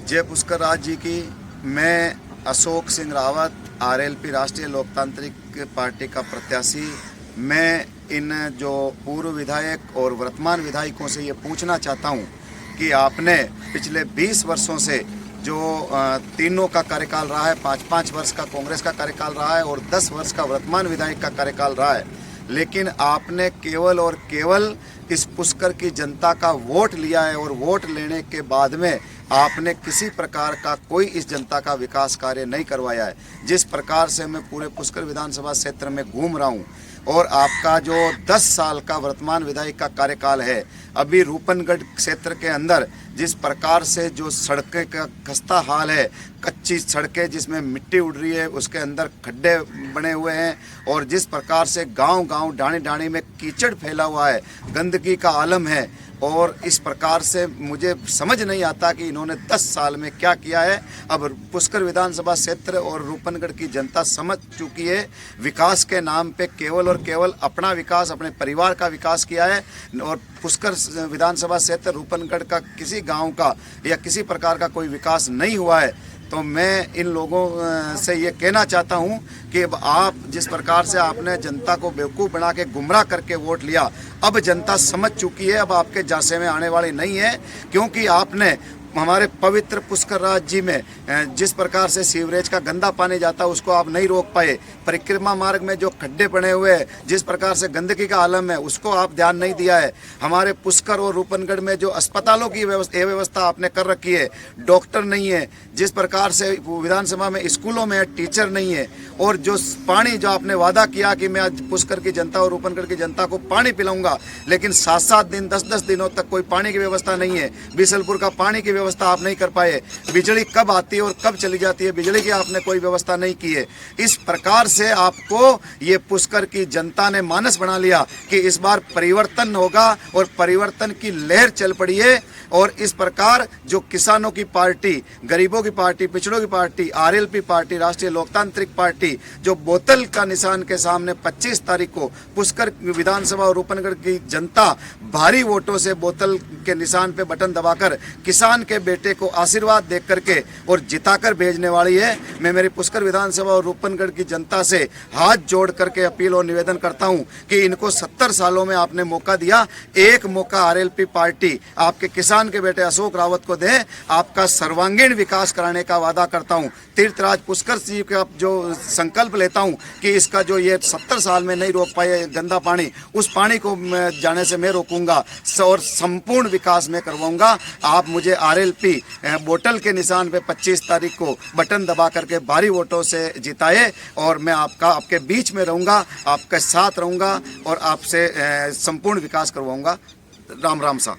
जय पुष्कर राज जी की। मैं अशोक सिंह रावत, आरएलपी राष्ट्रीय लोकतांत्रिक पार्टी का प्रत्याशी। मैं इन जो पूर्व विधायक और वर्तमान विधायकों से ये पूछना चाहता हूँ कि आपने पिछले 20 वर्षों से जो तीनों का कार्यकाल रहा है, 5-5 वर्ष का कांग्रेस का कार्यकाल रहा है और 10 वर्ष का वर्तमान विधायक का कार्यकाल रहा है, लेकिन आपने केवल और केवल इस पुष्कर की जनता का वोट लिया है और वोट लेने के बाद में आपने किसी प्रकार का कोई इस जनता का विकास कार्य नहीं करवाया है। जिस प्रकार से मैं पूरे पुष्कर विधानसभा क्षेत्र में घूम रहा हूँ और आपका जो 10 साल का वर्तमान विधायक का कार्यकाल है, अभी रूपनगढ़ क्षेत्र के अंदर जिस प्रकार से जो सड़कें का खस्ता हाल है, कच्ची सड़कें जिसमें मिट्टी उड़ रही है, उसके अंदर खड्डे बने हुए हैं और जिस प्रकार से गांव-गांव डाणी-डाणी में कीचड़ फैला हुआ है, गंदगी का आलम है। और इस प्रकार से मुझे समझ नहीं आता कि इन्होंने 10 साल में क्या किया है। अब पुष्कर विधानसभा क्षेत्र और रूपनगढ़ की जनता समझ चुकी है, विकास के नाम पे केवल और केवल अपना विकास, अपने परिवार का विकास किया है और पुष्कर विधानसभा क्षेत्र रूपनगढ़ का किसी गांव का या किसी प्रकार का कोई विकास नहीं हुआ है। तो मैं इन लोगों से ये कहना चाहता हूँ कि अब आप जिस प्रकार से आपने जनता को बेवकूफ़ बना के गुमराह करके वोट लिया, अब जनता समझ चुकी है, अब आपके जासे में आने वाली नहीं है, क्योंकि आपने हमारे पवित्र पुष्कर राज जी में जिस प्रकार से सीवरेज का गंदा पानी जाता है उसको आप नहीं रोक पाए। परिक्रमा मार्ग में जो खड्डे पड़े हुए हैं, जिस प्रकार से गंदगी का आलम है, उसको आप ध्यान नहीं दिया है। हमारे पुष्कर और रूपनगढ़ में जो अस्पतालों की व्यवस्था आपने कर रखी है, डॉक्टर नहीं है, जिस प्रकार से विधानसभा में स्कूलों में टीचर नहीं है, और जो पानी जो आपने वादा किया कि मैं आज पुष्कर की जनता और रूपनगढ़ की जनता को पानी पिलाऊंगा, लेकिन 7-7 दिन 10-10 दिनों तक कोई पानी की व्यवस्था नहीं है। बीसलपुर का पानी की व्यवस्था आप नहीं कर पाए। बिजली कब आती है और कब चली जाती है, बिजली की आपने कोई व्यवस्था नहीं की है। इस प्रकार से आपको ये पुष्कर की जनता ने मानस बना लिया कि इस बार परिवर्तन होगा और परिवर्तन की लहर चल पड़ी है। और इस प्रकार जो किसानों की पार्टी, गरीबों की पार्टी, पिछड़ों की पार्टी, आरएलपी पार्टी, राष्ट्रीय लोकतांत्रिक पार्टी, जो बोतल का निशान के सामने 25 तारीख को पुष्कर विधानसभा और रूपनगढ़ की जनता भारी वोटों से बोतल के निशान पे बटन दबाकर किसान के बेटे को आशीर्वाद दे करके और जिताकर भेजने वाली है। मैं मेरी पुष्कर विधानसभा और रूपनगढ़ की जनता से हाथ जोड़ करके अपील और निवेदन करता हूं कि इनको 70 सालों में आपने मौका दिया, एक मौका आरएलपी पार्टी आपके किसान के बेटे अशोक रावत को दे। आपका सर्वांगीण विकास कराने का वादा करता हूं। तीर्थराज पुष्कर जी का जो संकल्प लेता हूं कि इसका जो ये 70 साल में नहीं रोक पाए गंदा पानी, उस पानी को जाने से मैं रोकूंगा और संपूर्ण विकास में करवाऊंगा। आप मुझे आरएलपी बोतल के निशान पे 25 तारीख को बटन दबा करके भारी वोटों से जिताए और मैं आपके बीच में रहूंगा, आपके साथ रहूंगा और आपसे संपूर्ण विकास करवाऊंगा। राम राम सा।